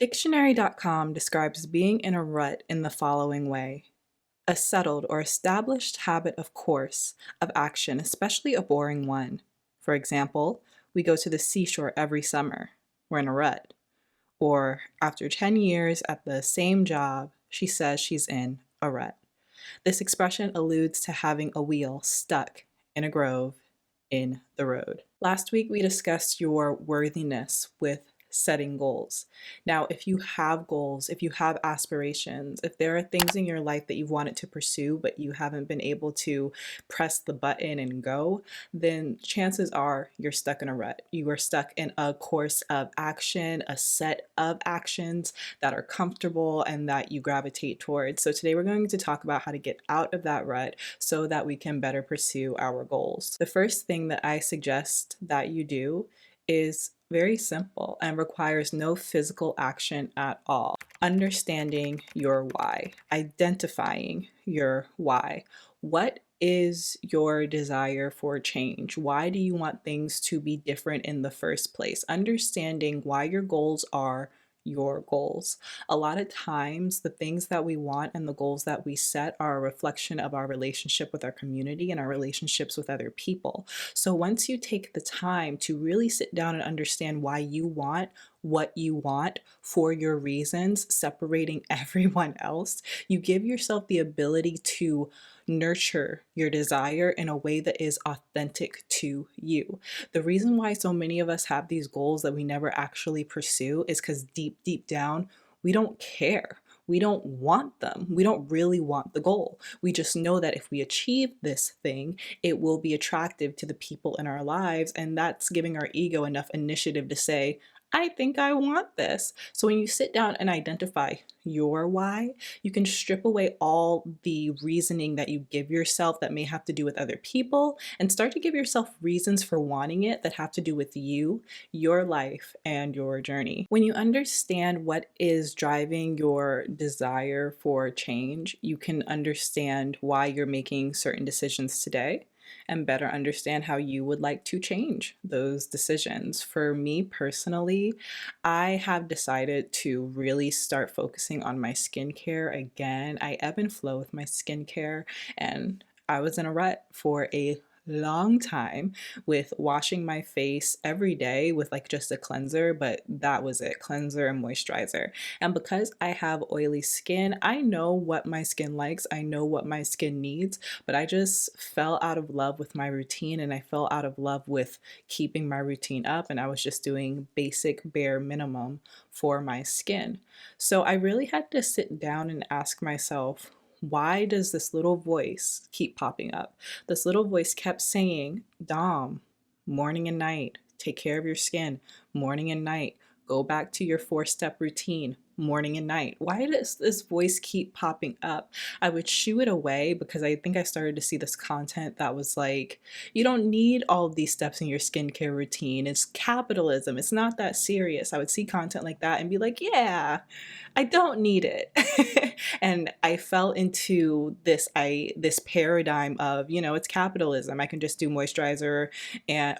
Dictionary.com describes being in a rut in the following way: a settled or established habit of course of action, especially a boring one. For example, we go to the seashore every summer. We're in a rut. Or after 10 years at the same job, she says she's in a rut. This expression alludes to having a wheel stuck in a grove in the road. Last week, we discussed your worthiness with setting goals. Now, if you have goals, if you have aspirations, if there are things in your life that you've wanted to pursue, but you haven't been able to press the button and go, then chances are you're stuck in a rut. You are stuck in a course of action, a set of actions that are comfortable and that you gravitate towards. So today we're going to talk about how to get out of that rut so that we can better pursue our goals. The first thing that I suggest that you do is very simple and requires no physical action at all. Understanding your why, identifying your why. What is your desire for change? Why do you want things to be different in the first place? Understanding why your goals are your goals. A lot of times, the things that we want and the goals that we set are a reflection of our relationship with our community and our relationships with other people. So once you take the time to really sit down and understand why you want what you want for your reasons, separating everyone else, you give yourself the ability to nurture your desire in a way that is authentic to you. The reason why so many of us have these goals that we never actually pursue is because deep down, we don't care. We don't want them. We don't really want the goal. We just know that if we achieve this thing, it will be attractive to the people in our lives. And that's giving our ego enough initiative to say, I think I want this. So when you sit down and identify your why, you can strip away all the reasoning that you give yourself that may have to do with other people and start to give yourself reasons for wanting it that have to do with you, your life, and your journey. When you understand what is driving your desire for change, you can understand why you're making certain decisions today and better understand how you would like to change those decisions. For me personally, I have decided to really start focusing on my skincare again. I ebb and flow with my skincare, and I was in a rut for a long time with washing my face every day with like just a cleanser, but that was it, cleanser and moisturizer. And because I have oily skin, I know what my skin likes, I know what my skin needs, but I just fell out of love with my routine and I fell out of love with keeping my routine up, and I was just doing basic bare minimum for my skin. So I really had to sit down and ask myself, why does this little voice keep popping up? This little voice kept saying, Dom, morning and night, take care of your skin, morning and night, go back to your 4-step routine, morning and night. Why does this voice keep popping up? I would shoo it away because I think I started to see this content that was like, you don't need all of these steps in your skincare routine. It's capitalism. It's not that serious. I would see content like that and be like, yeah, I don't need it. And I fell into this paradigm of, it's capitalism. I can just do moisturizer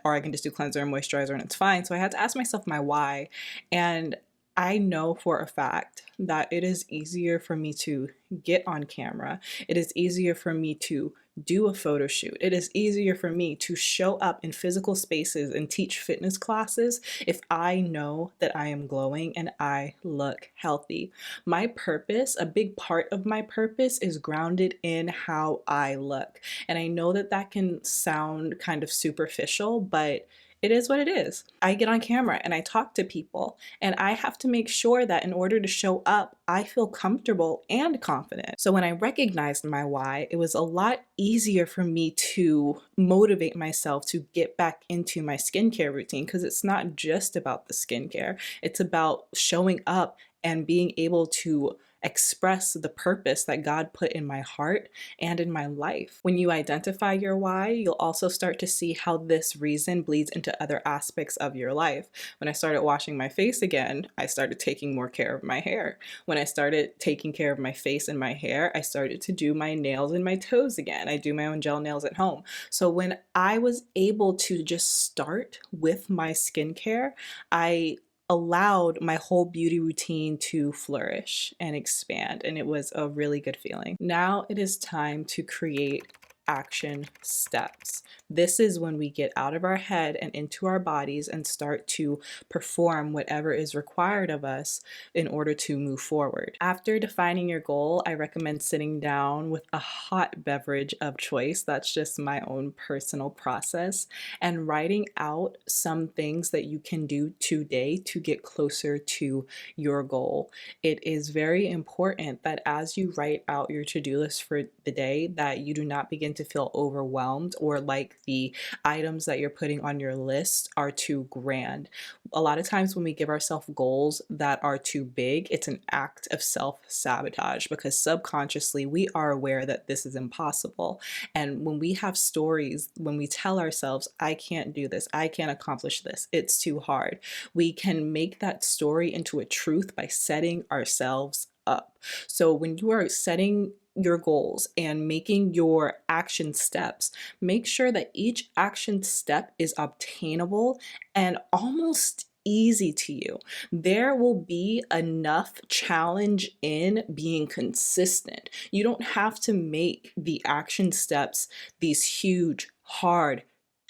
or I can just do cleanser and moisturizer and it's fine. So I had to ask myself my why. And I know for a fact that it is easier for me to get on camera. It is easier for me to do a photo shoot. It is easier for me to show up in physical spaces and teach fitness classes if I know that I am glowing and I look healthy. My purpose, a big part of my purpose, is grounded in how I look. And I know that that can sound kind of superficial, but it is what it is. I get on camera and I talk to people, and I have to make sure that in order to show up, I feel comfortable and confident. So when I recognized my why, it was a lot easier for me to motivate myself to get back into my skincare routine, because it's not just about the skincare. It's about showing up and being able to express the purpose that God put in my heart and in my life. When you identify your why, you'll also start to see how this reason bleeds into other aspects of your life. When I started washing my face again, I started taking more care of my hair. When I started taking care of my face and my hair, I started to do my nails and my toes again. I do my own gel nails at home. So when I was able to just start with my skincare, I allowed my whole beauty routine to flourish and expand, and it was a really good feeling. Now it is time to create action steps. This is when we get out of our head and into our bodies and start to perform whatever is required of us in order to move forward. After defining your goal, I recommend sitting down with a hot beverage of choice. That's just my own personal process, and writing out some things that you can do today to get closer to your goal. It is very important that as you write out your to-do list for the day, that you do not begin to feel overwhelmed or like the items that you're putting on your list are too grand. A lot of times when we give ourselves goals that are too big, it's an act of self-sabotage because subconsciously we are aware that this is impossible. And when we have stories, when we tell ourselves, I can't do this, I can't accomplish this, it's too hard, we can make that story into a truth by setting ourselves up. So when you are setting your goals and making your action steps, make sure that each action step is obtainable and almost easy to you. There will be enough challenge in being consistent. You don't have to make the action steps these huge, hard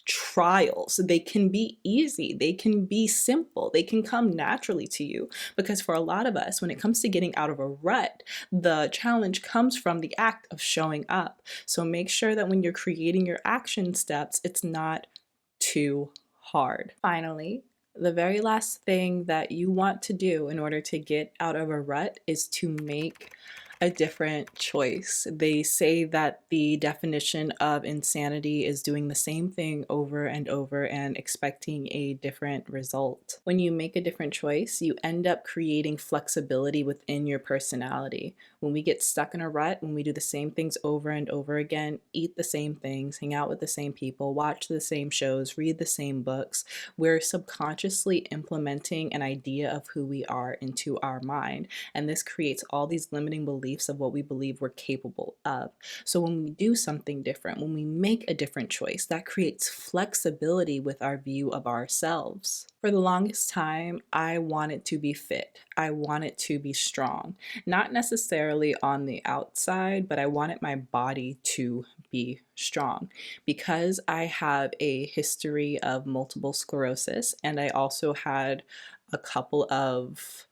trials. They can be easy, they can be simple, they can come naturally to you. Because for a lot of us, when it comes to getting out of a rut, the challenge comes from the act of showing up. So make sure that when you're creating your action steps, it's not too hard. Finally, the very last thing that you want to do in order to get out of a rut is to make a different choice. They say that the definition of insanity is doing the same thing over and over and expecting a different result. When you make a different choice, you end up creating flexibility within your personality. When we get stuck in a rut, when we do the same things over and over again, eat the same things, hang out with the same people, watch the same shows, read the same books, we're subconsciously implementing an idea of who we are into our mind. And this creates all these limiting beliefs of what we believe we're capable of. So when we do something different, when we make a different choice, that creates flexibility with our view of ourselves. For the longest time, I wanted to be fit. I wanted to be strong. Not necessarily on the outside, but I wanted my body to be strong. Because I have a history of multiple sclerosis, and I also had a couple of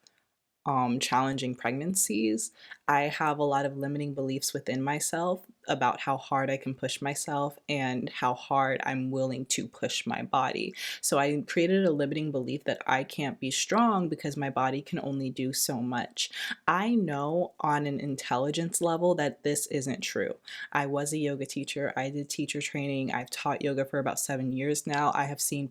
challenging pregnancies, I have a lot of limiting beliefs within myself about how hard I can push myself and how hard I'm willing to push my body. So I created a limiting belief that I can't be strong because my body can only do so much. I know on an intelligence level that this isn't true. I was a yoga teacher. I did teacher training. I've taught yoga for about 7 years now. I've seen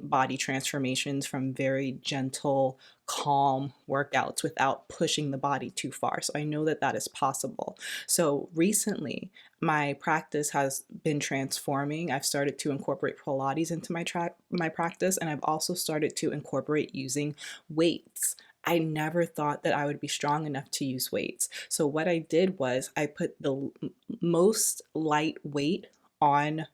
body transformations from very gentle, calm workouts without pushing the body too far. So I know that that is possible. So recently, my practice has been transforming. I've started to incorporate Pilates into my practice, and I've also started to incorporate using weights. I never thought that I would be strong enough to use weights. So what I did was I put the most light weight on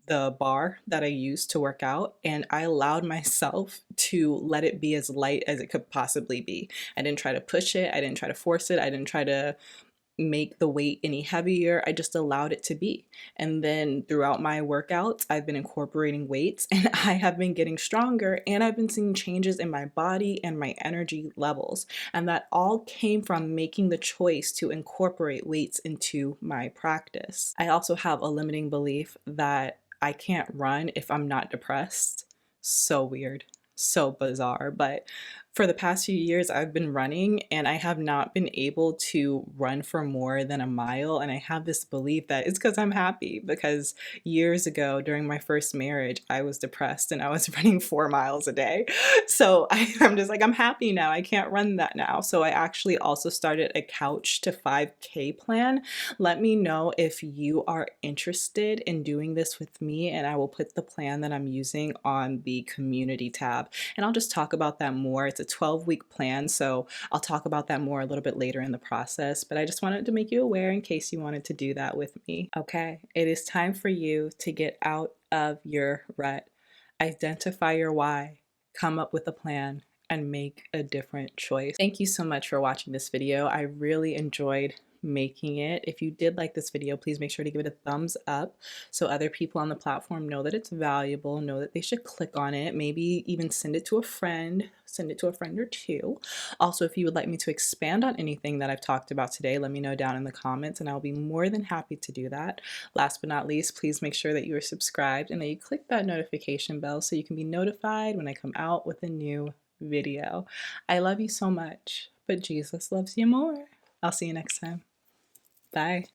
the bar that I used to work out, and I allowed myself to let it be as light as it could possibly be. I didn't try to push it, I didn't try to force it, I didn't try to make the weight any heavier. I just allowed it to be. And then throughout my workouts, I've been incorporating weights and I have been getting stronger, and I've been seeing changes in my body and my energy levels. And that all came from making the choice to incorporate weights into my practice. I also have a limiting belief that I can't run if I'm not depressed. So weird, so bizarre, but for the past few years, I've been running and I have not been able to run for more than a mile. And I have this belief that it's because I'm happy, because years ago during my first marriage, I was depressed and I was running 4 miles a day. So I'm just like, I'm happy now. I can't run that now. So I actually also started a couch to 5K plan. Let me know if you are interested in doing this with me, and I will put the plan that I'm using on the community tab. And I'll just talk about that more. It's a 12-week plan, so I'll talk about that more a little bit later in the process, but I just wanted to make you aware in case you wanted to do that with me. Okay, it is time for you to get out of your rut. Identify your why. come up with a plan, and make a different choice. Thank you so much for watching this video. I really enjoyed making it. If you did like this video, please make sure to give it a thumbs up so other people on the platform know that it's valuable, know that they should click on it, maybe even send it to a friend or two. Also, if you would like me to expand on anything that I've talked about today, let me know down in the comments and I'll be more than happy to do that. Last but not least, please make sure that you are subscribed and that you click that notification bell so you can be notified when I come out with a new video. I love you so much, but Jesus loves you more. I'll see you next time. Bye.